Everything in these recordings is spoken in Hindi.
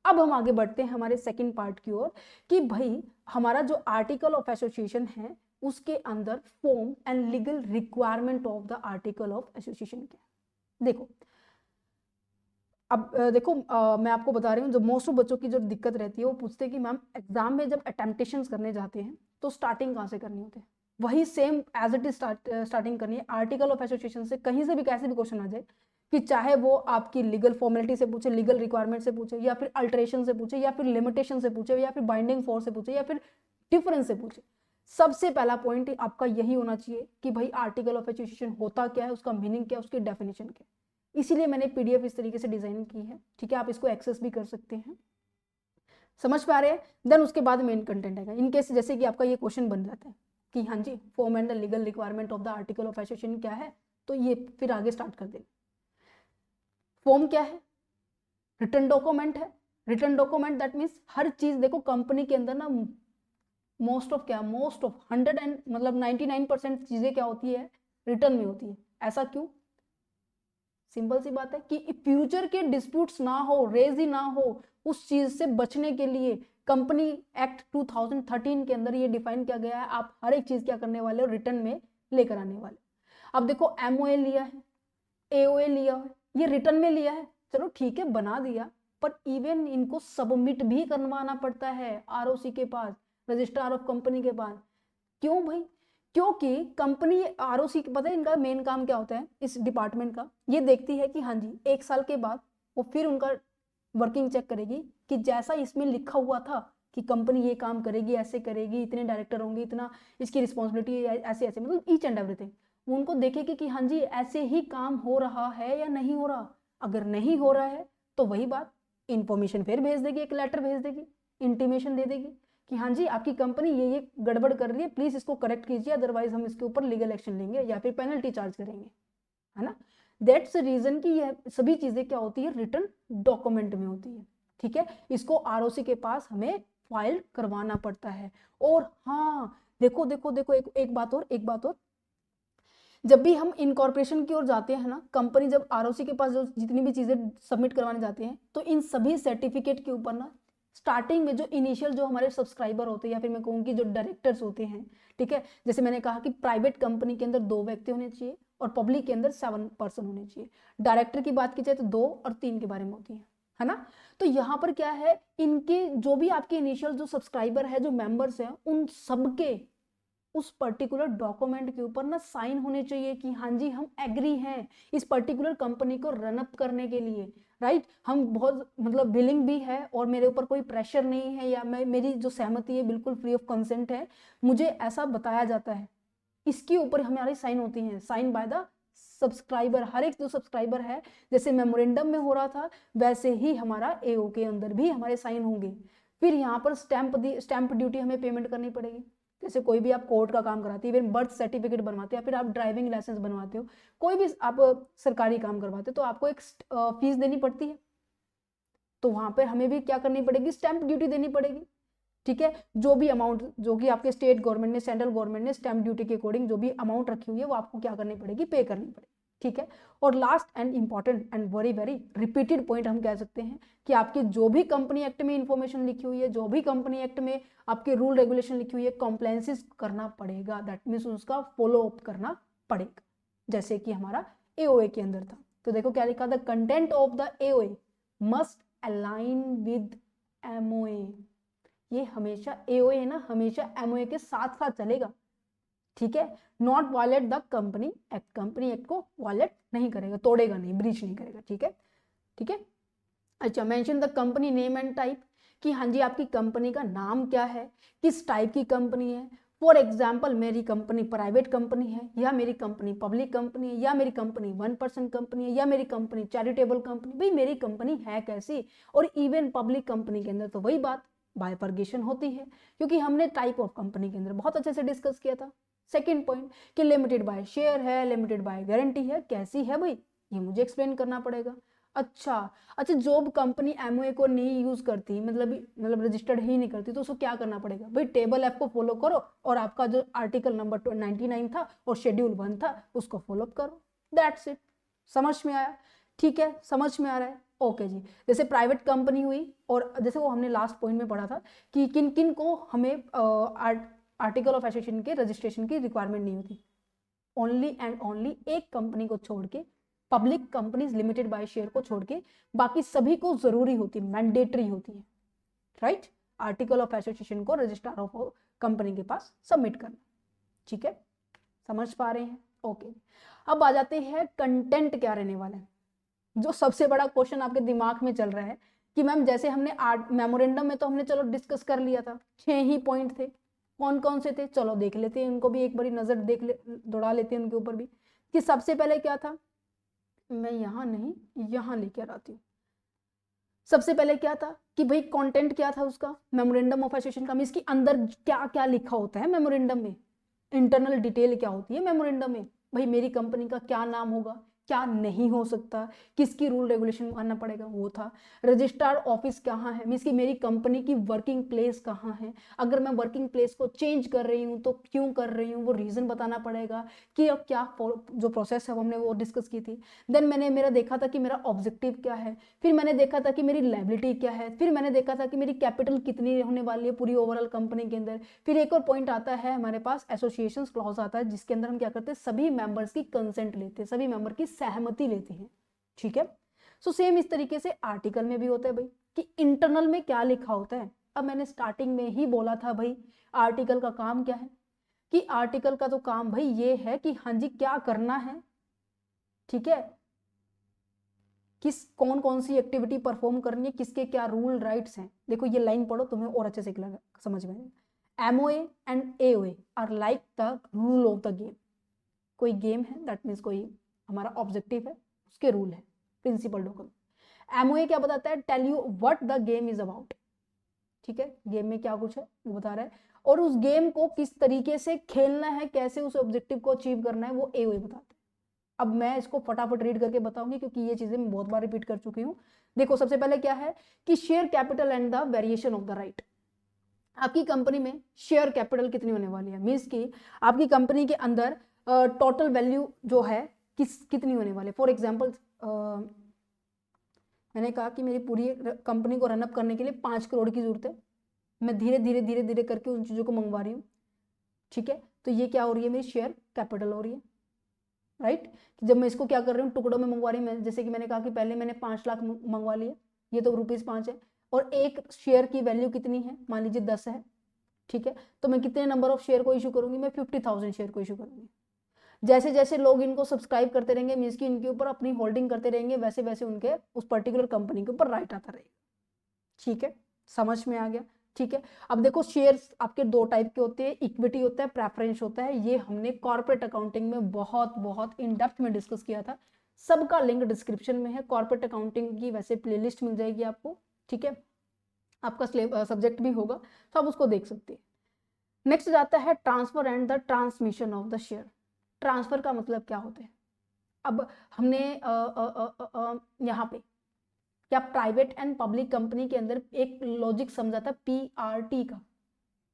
अब हम आगे बढ़ते हैं हमारे सेकंड पार्ट की ओर कि भाई हमारा जो आर्टिकल ऑफ एसोसिएशन है उसके अंदर form and legal requirement of the article of association क्या है। देखो अब देखो मैं आपको बता रही हूँ, जो मोस्ट ऑफ बच्चों की जो दिक्कत रहती है वो पूछते हैं कि मैम एग्जाम में जब अटेम्प्टेशंस करने जाते हैं तो स्टार्टिंग कहाँ से करनी होती है। वही same as it is starting करनी है आर्टिकल ऑफ एसोसिएशन से। कहीं से भी कैसे भी क्वेश्चन आ जाए कि चाहे वो आपकी लीगल फॉर्मेलिटी से पूछे, लीगल रिक्वायरमेंट से पूछे, या फिर अल्टरेशन से पूछे, या फिर लिमिटेशन से पूछे, या फिर बाइंडिंग फोर्स से पूछे, या फिर डिफरेंस से पूछे, सबसे पहला पॉइंट आपका यही होना चाहिए कि भाई आर्टिकल ऑफ एसोसिएशन होता क्या है, उसका मीनिंग क्या है, उसकी डेफिनेशन क्या है। इसीलिए मैंने पीडीएफ इस तरीके से डिजाइन की है, ठीक है, आप इसको एक्सेस भी कर सकते हैं। समझ पा रहे हैं। देन उसके बाद मेन कंटेंट आएगा। इन केस जैसे कि आपका ये क्वेश्चन बन जाता है कि हाँ जी form and the legal requirement of the article of association क्या है, तो ये फिर आगे स्टार्ट कर देंगे। फॉर्म क्या है? रिटर्न डॉक्यूमेंट है। रिटर्न डॉक्यूमेंट दैट मीन्स हर चीज, देखो कंपनी के अंदर ना मोस्ट ऑफ 100 एंड मतलब 99% चीजें क्या होती है, रिटर्न में होती है। ऐसा क्यों? सिंपल सी बात है कि फ्यूचर के डिस्प्यूट्स ना हो, रेज ही ना हो, उस चीज से बचने के लिए कंपनी एक्ट 2013 के अंदर ये डिफाइन किया गया है, आप हर एक चीज क्या करने वाले हो, रिटर्न में लेकर आने वाले। अब देखो एमओए लिया है, एओए लिया है, ये रिटर्न में लिया है, चलो ठीक है बना दिया, पर इवन इनको सबमिट भी करवाना पड़ता है आरओसी के पास, रजिस्ट्रार ऑफ कंपनी के पास। क्यों भाई? क्योंकि कंपनी आरओसी पता है इनका मेन काम क्या होता है इस डिपार्टमेंट का, ये देखती है कि हाँ जी 1 साल के बाद वो फिर उनका वर्किंग चेक करेगी कि जैसा इसमें लिखा हुआ था कि कंपनी ये काम करेगी, ऐसे करेगी, इतने डायरेक्टर होंगे, इतना इसकी रिस्पॉन्सिबिलिटी, ऐसे ऐसे मतलब ईच एंड एवरीथिंग, वो उनको देखेगी कि हाँ जी ऐसे ही काम हो रहा है या नहीं हो रहा। अगर नहीं हो रहा है तो वही बात इंफॉर्मेशन फिर भेज देगी, एक लेटर भेज देगी, इंटीमेशन दे देगी कि हाँ जी आपकी कंपनी ये गड़बड़ कर रही है, प्लीज इसको करेक्ट कीजिए, अदरवाइज हम इसके ऊपर लीगल एक्शन लेंगे या फिर पेनल्टी चार्ज करेंगे, है ना। दैट्स रीजन कि यह सभी चीजें क्या होती है, रिटर्न डॉक्यूमेंट में होती है, ठीक है। इसको आरओसी के पास हमें फाइल करवाना पड़ता है। और हाँ देखो देखो देखो एक बात और, जब भी हम इनकॉर्पोरेशन की ओर जाते हैं ना, कंपनी जब आरओसी के पास जो जितनी भी चीजें सबमिट करवाने जाते हैं, तो इन सभी सर्टिफिकेट के ऊपर ना स्टार्टिंग में जो इनिशियल जो हमारे सब्सक्राइबर होते हैं या फिर मैं कहूँ कि जो डायरेक्टर्स होते हैं, ठीक है, जैसे मैंने कहा कि प्राइवेट कंपनी के अंदर 2 व्यक्ति होने चाहिए और पब्लिक के अंदर 7 पर्सन होने चाहिए। डायरेक्टर की बात की जाए तो 2 और 3 के बारे में होती है ना। तो यहाँ पर क्या है, इनके जो भी आपके इनिशियल जो सब्सक्राइबर है, जो मेंबर्स हैं, उन सबके उस पर्टिकुलर डॉक्यूमेंट के ऊपर ना साइन होने चाहिए कि हाँ जी हम एग्री हैं इस पर्टिकुलर कंपनी को रन अप करने के लिए, राइट। हम बहुत मतलब विलिंग भी है और मेरे ऊपर कोई प्रेशर नहीं है, या मैं मेरी जो सहमति है बिल्कुल फ्री ऑफ कंसेंट है, मुझे ऐसा बताया जाता है, इसके ऊपर हमारी साइन होती है, साइन बाय द सब्सक्राइबर। हर एक जो सब्सक्राइबर है, जैसे मेमोरेंडम में हो रहा था वैसे ही हमारा एओ के अंदर भी हमारे साइन होंगे। फिर यहाँ पर स्टैंप ड्यूटी हमें पेमेंट करनी पड़ेगी। जैसे कोई भी आप कोर्ट का काम कराते हैं, इवन बर्थ सर्टिफिकेट बनवाते हैं, या फिर आप ड्राइविंग लाइसेंस बनवाते हो, कोई भी आप सरकारी काम करवाते हो, तो आपको एक फीस देनी पड़ती है, तो वहां पर हमें भी क्या करनी पड़ेगी, स्टैंप ड्यूटी देनी पड़ेगी, ठीक है। जो भी अमाउंट जो कि आपके स्टेट गवर्नमेंट ने, सेंट्रल गवर्नमेंट ने स्टैंप ड्यूटी के अकॉर्डिंग जो भी अमाउंट रखी हुई है वो आपको क्या करनी पड़ेगी, पे करनी पड़ेगी, ठीक है। और last and important and very very repeated point हम कह सकते हैं कि आपकी जो भी कंपनी एक्ट में इंफॉर्मेशन लिखी हुई है, जो भी कंपनी एक्ट में आपके रूल रेगुलेशन लिखी हुई है, कॉम्प्लायंसेस करना पड़ेगा, दैट मीन्स उसका फॉलो अप करना पड़ेगा, जैसे कि हमारा एओए के अंदर था। तो देखो क्या लिखा, the content of the AOA must align with MOA. ये हमेशा एओए है ना, हमेशा एमओए के साथ साथ चलेगा, ठीक है। Not violate the company act, company act को वायलेट नहीं करेगा, तोड़ेगा नहीं, ब्रीच नहीं करेगा, ठीक है, ठीक है। अच्छा, mention the company name and type, कि हाँ जी आपकी कंपनी का नाम क्या है, किस टाइप की कंपनी है। फॉर एग्जाम्पल मेरी कंपनी प्राइवेट कंपनी है, या मेरी कंपनी पब्लिक कंपनी है, या मेरी कंपनी 1% कंपनी है, या मेरी कंपनी चैरिटेबल कंपनी, भाई मेरी कंपनी है कैसी। और इवन पब्लिक कंपनी के अंदर तो वही बात बायफर्गेशन होती है, क्योंकि हमने टाइप ऑफ कंपनी के अंदर बहुत अच्छे से डिस्कस किया था। सेकेंड पॉइंट कि लिमिटेड बाय शेयर है, लिमिटेड बाय गारंटी है, कैसी है भाई ये मुझे एक्सप्लेन करना पड़ेगा। अच्छा अच्छा, जो कंपनी एमओए को नहीं यूज करती, मतलब रजिस्टर्ड ही नहीं करती, तो उसको क्या करना पड़ेगा भाई, टेबल एफ को फॉलो करो और आपका जो आर्टिकल नंबर 99 था और शेड्यूल 1 था उसको फॉलो करो, दैट्स इट। समझ में आया ठीक है, समझ में आ रहा है? ओके जी। जैसे प्राइवेट कंपनी हुई, और जैसे वो हमने लास्ट पॉइंट में पढ़ा था कि किन किन को हमें आर्टिकल ऑफ एसोसिएशन के रजिस्ट्रेशन की रिक्वायरमेंट नहीं होती। ओनली एंड ओनली एक कंपनी को छोड़ के, public companies limited by share को छोड़ के बाकी सभी को जरूरी होती है, मैंडेटरी होती है, राइट? आर्टिकल ऑफ एसोसिएशन को रजिस्ट्रार ऑफ कंपनी के पास सबमिट करना। ठीक है, समझ पा रहे हैं? ओके। अब आ जाते हैं कंटेंट क्या रहने वाला है। जो सबसे बड़ा क्वेश्चन आपके दिमाग में चल रहा है कि मैम जैसे हमने मेमोरेंडम में तो हमने चलो डिस्कस कर लिया था, 6 ही पॉइंट थे, कौन कौन से थे, चलो देख लेते हैं उनको भी एक बारी नजर दौड़ा लेते हैं उनके ऊपर भी, कि सबसे पहले क्या था, मैं यहाँ नहीं यहाँ लेकर आती हूँ। सबसे पहले क्या था कि भाई कंटेंट क्या था उसका, मेमोरेंडम ऑफ एसोसिएशन का, मींस कि अंदर क्या क्या लिखा होता है मेमोरेंडम में, इंटरनल डिटेल क्या होती है मेमोरेंडम में, भाई मेरी कंपनी का क्या नाम होगा, क्या नहीं हो सकता, किसकी रूल रेगुलेशन मानना पड़ेगा, वो था। रजिस्ट्रार ऑफिस कहाँ है, मींस कि मेरी कंपनी की वर्किंग प्लेस कहाँ है, अगर मैं वर्किंग प्लेस को चेंज कर रही हूँ तो क्यों कर रही हूँ, वो रीजन बताना पड़ेगा कि अब क्या जो प्रोसेस है वो हमने वो डिस्कस की थी। देन मैंने मेरा देखा था कि मेरा ऑब्जेक्टिव क्या है, फिर मैंने देखा था कि मेरी लायबिलिटी क्या है, फिर मैंने देखा था कि मेरी कैपिटल कितनी होने वाली है पूरी ओवरऑल कंपनी के अंदर। फिर एक और पॉइंट आता है हमारे पास, एसोसिएशन क्लॉज आता है, जिसके अंदर हम क्या करते हैं, सभी मेंबर्स की कंसेंट लेते हैं, सभी मेंबर की सहमति लेते हैं। ठीक है, सो सेम इस तरीके से आर्टिकल में भी होता है भाई, कि इंटरनल में क्या लिखा होता है। अब मैंने स्टार्टिंग में ही बोला था भाई, आर्टिकल का काम क्या है, कि आर्टिकल का तो काम भाई ये है कि हाँ जी क्या करना है, ठीक है, किस कौन कौन सी एक्टिविटी परफॉर्म करनी है, किसके क्या रूल राइट्स हैं। देखो ये लाइन पढ़ो, तुम्हें और अच्छे से समझ में आएगा। MOA and AOA are like the rule of the game. कोई गेम है, दैट मीन्स कोई हमारा ऑब्जेक्टिव है, उसके रूल है, प्रिंसिपल डॉक्यूमेंट। एमओए क्या बताता है, tell you what the game is about. ठीक है, गेम में क्या कुछ है वो बता रहा है, और उस गेम को किस तरीके से खेलना है, कैसे उस ऑब्जेक्टिव को अचीव करना है, वो एओए बताता है। अब मैं इसको फटाफट रीड करके बताऊंगी क्योंकि ये चीजें मैं बहुत बार रिपीट कर चुकी हूँ। देखो सबसे पहले क्या है कि share capital and the variation of the right. आपकी कंपनी में शेयर कैपिटल कितनी होने वाली है, मीन्स की आपकी कंपनी के अंदर टोटल वैल्यू जो है कितनी होने वाली है। फॉर एग्जाम्पल मैंने कहा कि मेरी पूरी कंपनी को रनअप करने के लिए 5 करोड़ की जरूरत है, मैं धीरे धीरे धीरे धीरे करके उन चीज़ों को मंगवा रही हूँ। ठीक है, तो ये क्या हो रही है, मेरी शेयर कैपिटल हो रही है, राइट। जब मैं इसको क्या कर रही हूँ, टुकड़ों में मंगवा रही हूँ, जैसे कि मैंने कहा कि पहले मैंने 5 लाख मंगवा लिए, ये तो ₹5 है, और एक शेयर की वैल्यू कितनी है, मान लीजिए 10 है। ठीक है, तो मैं कितने नंबर ऑफ शेयर को इशू करूंगी, मैं 50,000 शेयर को इशू करूंगी। जैसे जैसे लोग इनको सब्सक्राइब करते रहेंगे, मीन्स की इनके ऊपर अपनी होल्डिंग करते रहेंगे, वैसे वैसे उनके उस पर्टिकुलर कंपनी के ऊपर राइट आता रहेगा। ठीक है, समझ में आ गया? ठीक है, अब देखो शेयर्स आपके 2 टाइप के होते हैं, इक्विटी होता है, प्रेफरेंस होता है। ये हमने कॉर्पोरेट अकाउंटिंग में बहुत बहुत इन डेप्थ में डिस्कस किया था, सबका लिंक डिस्क्रिप्शन में है। कॉर्पोरेट अकाउंटिंग की वैसे प्लेलिस्ट मिल जाएगी आपको, ठीक है, आपका सब्जेक्ट भी होगा तो आप उसको देख सकते हैं। नेक्स्ट जाता है transfer and the transmission of the share. Transfer का मतलब क्या होता है, अब हमने यहाँ पे क्या प्राइवेट एंड पब्लिक कंपनी के अंदर एक लॉजिक समझा था PRT का,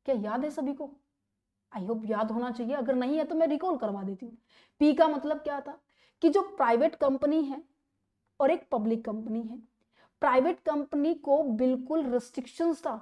क्या याद है सभी को? आई होप याद होना चाहिए, अगर नहीं है तो मैं रिकॉल करवा देती हूँ। P का मतलब क्या था कि जो प्राइवेट कंपनी है और एक पब्लिक कंपनी है, प्राइवेट कंपनी को बिल्कुल रिस्ट्रिक्शंस था,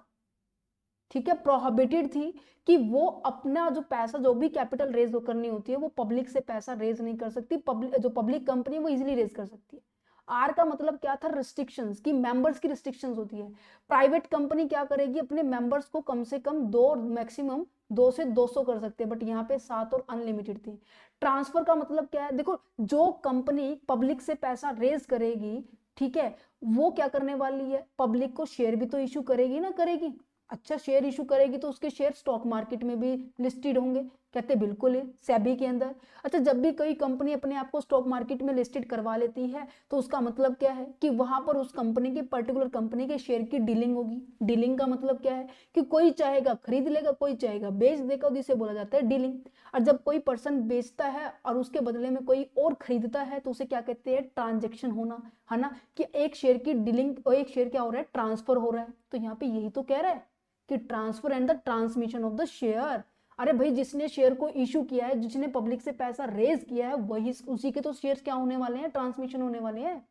ठीक है, प्रोहिबिटेड थी कि वो अपना जो पैसा, जो भी कैपिटल रेज करनी होती है, वो पब्लिक से पैसा रेज नहीं कर सकती। जो पब्लिक कंपनी है वो इजीली रेज कर सकती है। आर का मतलब क्या था, रिस्ट्रिक्शंस, की मेंबर्स की रिस्ट्रिक्शंस होती है। प्राइवेट कंपनी क्या करेगी, अपने मेंबर्स को कम से कम 2, मैक्सिमम 2 से 200 कर सकते हैं, बट यहाँ पे 7 और अनलिमिटेड थी। ट्रांसफर का मतलब क्या है, देखो जो कंपनी पब्लिक से पैसा रेज करेगी, ठीक है, वो क्या करने वाली है, पब्लिक को शेयर भी तो इशू करेगी ना, करेगी। अच्छा, शेयर इशू करेगी तो उसके शेयर स्टॉक मार्केट में भी लिस्टेड होंगे, कहते बिल्कुल है, सेबी के अंदर। अच्छा, जब भी कोई कंपनी अपने आप को स्टॉक मार्केट में लिस्टेड करवा लेती है तो उसका मतलब क्या है कि वहां पर उस कंपनी के पर्टिकुलर कंपनी के शेयर की डीलिंग होगी। डीलिंग का मतलब क्या है कि कोई चाहेगा खरीद लेगा, कोई चाहेगा बेच देगा, जिसे बोला जाता है डीलिंग। और जब कोई पर्सन बेचता है और उसके बदले में कोई और खरीदता है तो उसे क्या कहते हैं, ट्रांजेक्शन होना, है ना, कि एक शेयर की डीलिंग और एक शेयर क्या हो रहा है, ट्रांसफर हो रहा है। तो यहाँ पे यही तो कह रहा है कि transfer and the transmission of the share. अरे भाई, जिसने शेयर को इशू किया है, जिसने पब्लिक से पैसा रेज किया है, वही उसी के तो शेयर्स क्या होने वाले हैं, ट्रांसमिशन होने वाले हैं।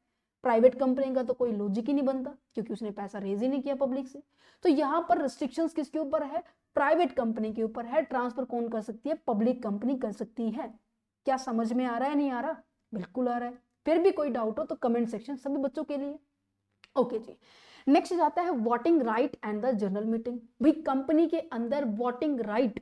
प्राइवेट कंपनी का तो कोई लॉजिक ही नहीं बनता क्योंकि उसने पैसा रेज ही नहीं किया पब्लिक से। तो यहाँ पर रिस्ट्रिक्शंस किसके ऊपर है, प्राइवेट कंपनी के ऊपर है। ट्रांसफर कौन कर सकती है, पब्लिक कंपनी कर सकती है। क्या समझ में आ रहा है, नहीं आ रहा? बिल्कुल आ रहा है। फिर भी कोई डाउट हो तो कमेंट सेक्शन सभी बच्चों के लिए। ओके जी, नेक्स्ट जाता है voting right and the general meeting. भाई कंपनी के अंदर वोटिंग राइट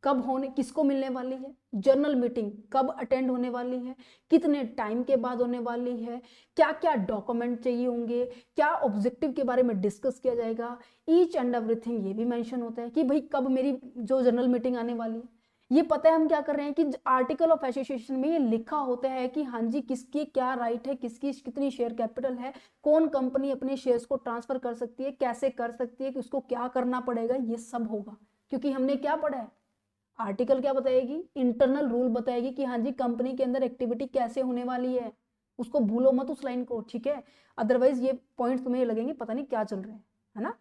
कब होने, किसको मिलने वाली है, जनरल मीटिंग कब अटेंड होने वाली है, कितने टाइम के बाद होने वाली है, क्या क्या डॉक्यूमेंट चाहिए होंगे, क्या ऑब्जेक्टिव के बारे में डिस्कस किया जाएगा, ईच एंड एवरीथिंग ये भी मेंशन होता है कि भाई कब मेरी जो जनरल मीटिंग आने वाली है। ये पता है हम क्या कर रहे हैं कि आर्टिकल ऑफ एसोसिएशन में ये लिखा होता है कि हाँ जी किसकी क्या राइट है, किसकी कितनी शेयर कैपिटल है, कौन कंपनी अपने शेयर्स को ट्रांसफर कर सकती है, कैसे कर सकती है, कि उसको क्या करना पड़ेगा, ये सब होगा। क्योंकि हमने क्या पढ़ा है, आर्टिकल क्या बताएगी, इंटरनल रूल बताएगी कि हाँ जी कंपनी के अंदर एक्टिविटी कैसे होने वाली है। उसको भूलो मत उस लाइन को, ठीक है? अदरवाइज ये पॉइंट तुम्हें लगेंगे पता नहीं क्या चल रहे हैं, है ना?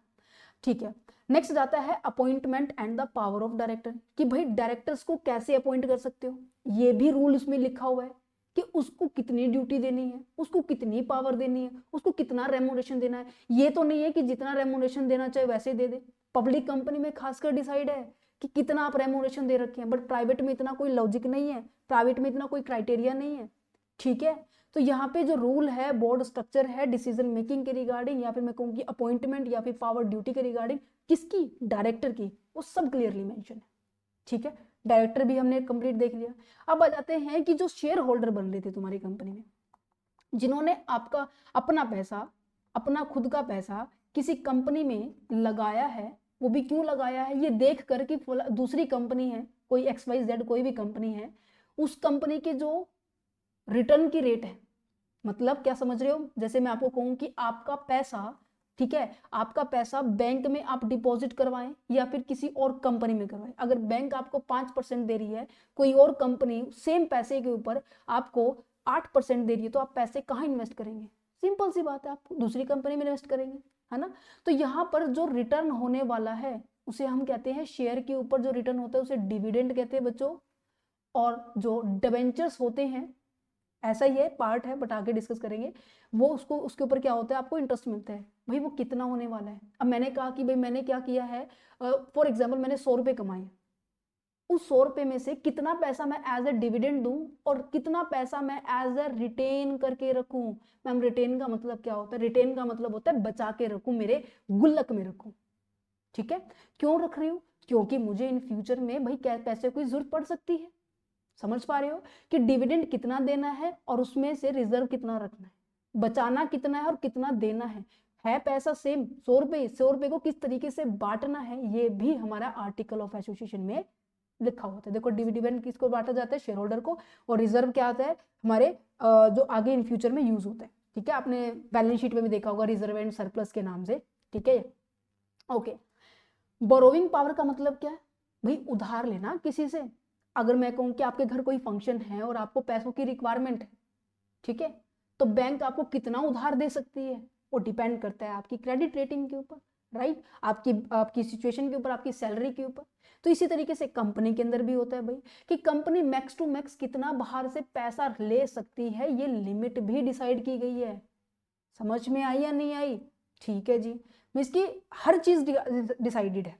ठीक है, नेक्स्ट जाता है appointment and the power of director, कि भाई डायरेक्टर्स को कैसे अपॉइंट कर सकते हो। ये भी रूल इसमें लिखा हुआ है कि उसको कितनी ड्यूटी देनी है, उसको कितनी पावर देनी है, उसको कितना रेमुनरेशन देना है। ये तो नहीं है कि जितना रेमुनरेशन देना चाहे वैसे दे दे। पब्लिक कंपनी में खासकर डिसाइड है कि कितना आप रेमुनरेशन दे रखे हैं, बट प्राइवेट में इतना कोई लॉजिक नहीं है, प्राइवेट में इतना कोई क्राइटेरिया नहीं है, ठीक है? तो यहाँ पे जो रूल है, बोर्ड स्ट्रक्चर है डिसीजन मेकिंग के रिगार्डिंग, या फिर मैं कहूँगी अपॉइंटमेंट या फिर पावर ड्यूटी के रिगार्डिंग, किसकी, डायरेक्टर की, वो सब क्लियरली मेंशन है, ठीक है? डायरेक्टर भी हमने कंप्लीट देख लिया। अब आ जाते हैं कि जो शेयर होल्डर बन रहे थे तुम्हारी कंपनी में, जिन्होंने आपका अपना पैसा, अपना खुद का पैसा किसी कंपनी में लगाया है, वो भी क्यों लगाया है, ये देख कर कि दूसरी कंपनी है, कोई XYZ कोई भी कंपनी है, उस कंपनी के जो रिटर्न की रेट है, मतलब क्या समझ रहे हो, जैसे मैं आपको कहूं कि आपका पैसा, ठीक है, आपका पैसा बैंक में आप डिपॉजिट करवाएं या फिर किसी और कंपनी में करवाएं, अगर बैंक आपको 5% दे रही है, कोई और कंपनी सेम पैसे के ऊपर आपको 8% दे रही है, तो आप पैसे कहाँ इन्वेस्ट करेंगे? सिंपल सी बात है, आप दूसरी कंपनी में इन्वेस्ट करेंगे, है ना? तो यहाँ पर जो रिटर्न होने वाला है उसे हम कहते हैं, शेयर के ऊपर जो रिटर्न होता है उसे डिविडेंड कहते हैं बच्चों। और जो डिबेंचर्स होते हैं, ऐसा ही है, पार्ट है बट आगे डिस्कस करेंगे, वो उसको उसके ऊपर क्या होता है, आपको इंटरेस्ट मिलता है, भाई वो कितना होने वाला है। अब मैंने कहा कि भाई मैंने क्या किया है, फॉर एग्जाम्पल मैंने 100 रुपये कमाए, उस 100 रुपये में से कितना पैसा मैं एज ए डिविडेंड दूं और कितना पैसा मैं एज ए रिटेन करके रखूं। मैम रिटेन का मतलब क्या होता है, रिटेन का मतलब होता है बचा के रखूं, मेरे गुल्लक में रखूं, ठीक है? क्यों रख रही हूं, क्योंकि मुझे इन फ्यूचर में भाई पैसे की जरूरत पड़ सकती है। समझ पा रहे हो कि डिविडेंड कितना देना है और उसमें से रिजर्व कितना रखना है, बचाना कितना है और कितना देना है पैसा सेम 100 रुपये, 100 रुपये को किस तरीके से बांटना है, ये भी हमारा आर्टिकल ऑफ एसोसिएशन में लिखा होता है। देखो डिविडेंड किसको बांटा जाता है, शेयर होल्डर को, और रिजर्व क्या होता है, हमारे जो आगे इन फ्यूचर में यूज होता है, ठीक है? आपने बैलेंस शीट में भी देखा होगा रिजर्व एंड सरप्लस के नाम से, ठीक है? ओके, बोरोइंग पावर का मतलब क्या है, भाई उधार लेना किसी से। अगर मैं कहूँ कि आपके घर कोई फंक्शन है और आपको पैसों की रिक्वायरमेंट है, ठीक है, तो बैंक आपको कितना उधार दे सकती है, वो डिपेंड करता है आपकी क्रेडिट रेटिंग के ऊपर, राइट? आपकी सिचुएशन के ऊपर, आपकी सैलरी के ऊपर। तो इसी तरीके से कंपनी के अंदर भी होता है भाई, कि कंपनी मैक्स टू मैक्स कितना बाहर से पैसा ले सकती है, ये लिमिट भी डिसाइड की गई है। समझ में आई या नहीं आई? ठीक है जी, इसकी हर चीज डिसाइडेड है।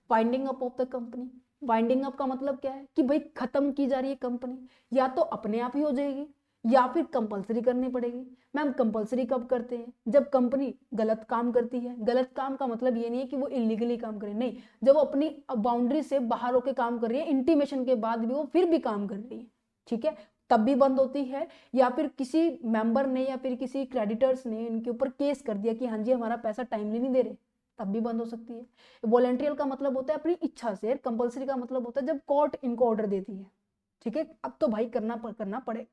Winding up of the company, winding up का मतलब क्या है कि भाई खत्म की जा रही है कंपनी, या तो अपने आप ही हो जाएगी या फिर कंपलसरी करनी पड़ेगी। मैम कंपलसरी कब करते हैं, जब कंपनी गलत काम करती है। गलत काम का मतलब ये नहीं है कि वो इलीगली काम करे, नहीं, जब वो अपनी बाउंड्री से बाहर होकर काम कर रही है, इंटीमेशन के बाद भी वो फिर भी काम कर रही है, ठीक है, तब भी बंद होती है। या फिर किसी मेंबर ने या फिर किसी क्रेडिटर्स ने इनके ऊपर केस कर दिया कि हाँ जी हमारा पैसा टाइमली नहीं दे रहे, तब भी बंद हो सकती है। वॉलेंट्रियल का मतलब होता है अपनी इच्छा से, कंपलसरी का मतलब होता है जब कोर्ट इनको ऑर्डर देती है, ठीक है, अब तो भाई करना पड़े।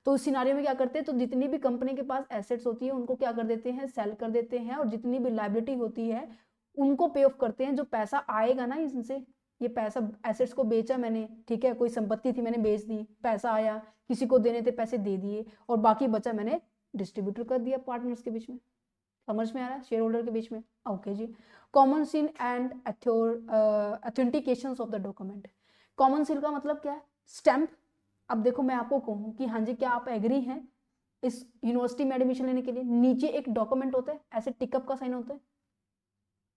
तो उस सिनारियो में क्या करते हैं, तो जितनी भी कंपनी के पास एसेट्स होती है उनको क्या कर देते हैं, सेल कर देते हैं, और जितनी भी लायबिलिटी होती है उनको पे ऑफ करते हैं। जो पैसा आएगा ना इनसे, ये पैसा एसेट्स को बेचा मैंने, ठीक है, कोई संपत्ति थी मैंने बेच दी, पैसा आया, किसी को देने थे पैसे दे दिए, और बाकी बचा मैंने डिस्ट्रीब्यूटर कर दिया पार्टनर्स के बीच में। समझ में आ रहा है, शेयर होल्डर के बीच में। ओके जी, common seal and authentications of the document. Common seal का मतलब क्या है, स्टैंप। अब देखो मैं आपको कहूँ कि हाँ जी क्या आप एग्री हैं, इस यूनिवर्सिटी में एडमिशन लेने के लिए, नीचे एक डॉक्यूमेंट होता है, ऐसे टिकअप का साइन होता है,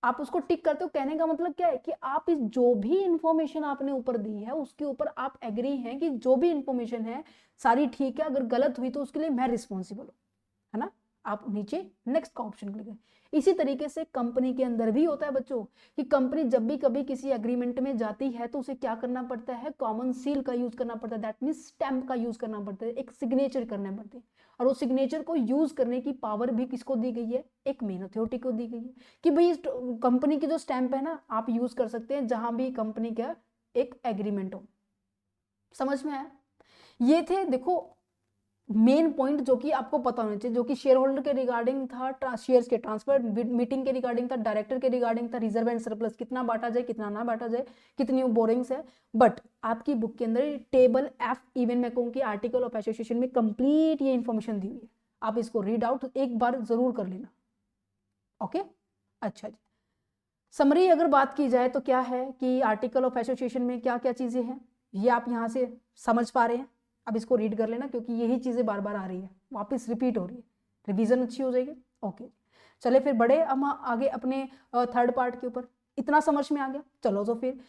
आप उसको टिक करते हो। कहने का मतलब क्या है कि आप इस जो भी इंफॉर्मेशन आपने ऊपर दी है उसके ऊपर आप एग्री हैं कि जो भी इंफॉर्मेशन है सारी ठीक है, अगर गलत हुई तो उसके लिए मैं रिस्पॉन्सिबल हूं, है ना। आप नीचे नेक्स्ट का ऑप्शन क्लिक करें। इसी तरीके से कंपनी के अंदर भी होता है बच्चों कि कंपनी जब भी कभी किसी एग्रीमेंट में जाती है तो उसे क्या करना पड़ता है, कॉमन सील का यूज करना पड़ता है, दैट मीन स्टैंप का यूज करना पड़ता है, एक सिग्नेचर करना पड़ती है। और वो सिग्नेचर को यूज करने की पावर भी किसको दी गई है, एक मेन अथॉरिटी को दी गई है कि भाई कंपनी की जो स्टैंप है ना आप यूज कर सकते हैं जहां भी कंपनी का एक एग्रीमेंट हो। समझ में आया। ये थे देखो मेन पॉइंट जो कि आपको पता होना चाहिए, जो कि शेयर होल्डर के रिगार्डिंग था, शेयर्स के ट्रांसफर, मीटिंग के रिगार्डिंग था, डायरेक्टर के रिगार्डिंग था, रिजर्व एंड सरप्लस कितना बांटा जाए कितना ना बांटा जाए, कितनी बोरिंग्स है। बट आपकी बुक के अंदर टेबल एफ, इवन मैं कहूँ कि आर्टिकल ऑफ एसोसिएशन में कंप्लीट ये इंफॉर्मेशन दी हुई है, आप इसको रीड आउट एक बार जरूर कर लेना। ओके, अच्छा जी। समरी अगर बात की जाए तो क्या है कि आर्टिकल ऑफ एसोसिएशन में क्या क्या चीजें हैं ये आप यहाँ से समझ पा रहे हैं। अब इसको रीड कर लेना क्योंकि यही चीजें बार बार आ रही है, वापस रिपीट हो रही है, रिवीजन अच्छी हो जाएगी। ओके, चले फिर बढ़े हम आगे अपने थर्ड पार्ट के ऊपर। इतना समझ में आ गया, चलो तो फिर